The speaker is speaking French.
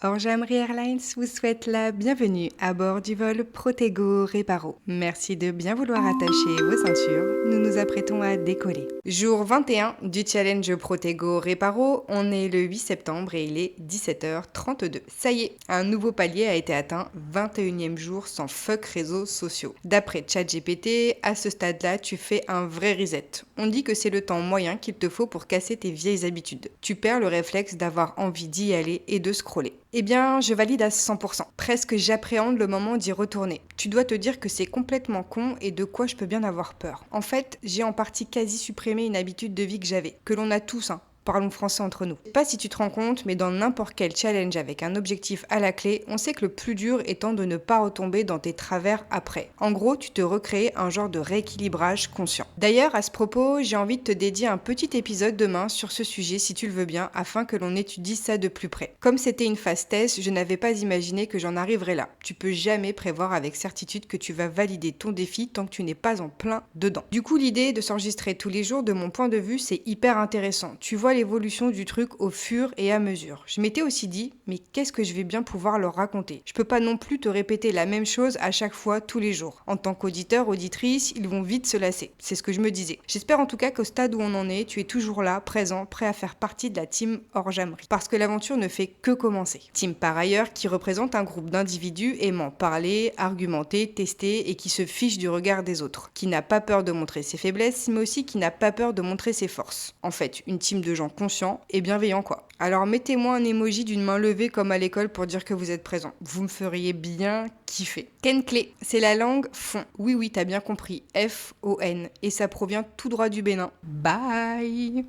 Orgeamry Airlines vous souhaite la bienvenue à bord du vol Protego Reparo. Merci de bien vouloir attacher vos ceintures. Nous nous apprêtons à décoller. Jour 21 du challenge Protego Reparo. On est le 8 septembre et il est 17h32. Ça y est, un nouveau palier a été atteint, 21e jour sans fuck réseaux sociaux. D'après ChatGPT, à ce stade-là, tu fais un vrai reset. On dit que c'est le temps moyen qu'il te faut pour casser tes vieilles habitudes. Tu perds le réflexe d'avoir envie d'y aller et de scroller. Eh bien, je valide à 100%. Presque j'appréhende le moment d'y retourner. Tu dois te dire que c'est complètement con et de quoi je peux bien avoir peur. En fait, j'ai en partie quasi supprimé une habitude de vie que j'avais, que l'on a tous, hein. Parlons français entre nous. Je sais pas si tu te rends compte, mais dans n'importe quel challenge avec un objectif à la clé, on sait que le plus dur étant de ne pas retomber dans tes travers après. En gros, tu te recrées un genre de rééquilibrage conscient. D'ailleurs, à ce propos, j'ai envie de te dédier un petit épisode demain sur ce sujet si tu le veux bien, afin que l'on étudie ça de plus près. Comme c'était une phase test, je n'avais pas imaginé que j'en arriverais là. Tu peux jamais prévoir avec certitude que tu vas valider ton défi tant que tu n'es pas en plein dedans. Du coup, l'idée de s'enregistrer tous les jours, de mon point de vue, c'est hyper intéressant. Tu vois l'évolution du truc au fur et à mesure. Je m'étais aussi dit, mais qu'est-ce que je vais bien pouvoir leur raconter? Je peux pas non plus te répéter la même chose à chaque fois, tous les jours. En tant qu'auditeur, auditrice, ils vont vite se lasser. C'est ce que je me disais. J'espère en tout cas qu'au stade où on en est, tu es toujours là, présent, prêt à faire partie de la team Orgeamry. Parce que l'aventure ne fait que commencer. Team par ailleurs qui représente un groupe d'individus aimant parler, argumenter, tester et qui se fiche du regard des autres. Qui n'a pas peur de montrer ses faiblesses, mais aussi qui n'a pas peur de montrer ses forces. En fait, une team de gens conscients et bienveillants quoi. Alors mettez-moi un emoji d'une main levée comme à l'école pour dire que vous êtes présent. Vous me feriez bien kiffer. Ken Clé, c'est la langue fon. Oui, t'as bien compris. F-O-N. Et ça provient tout droit du Bénin. Bye!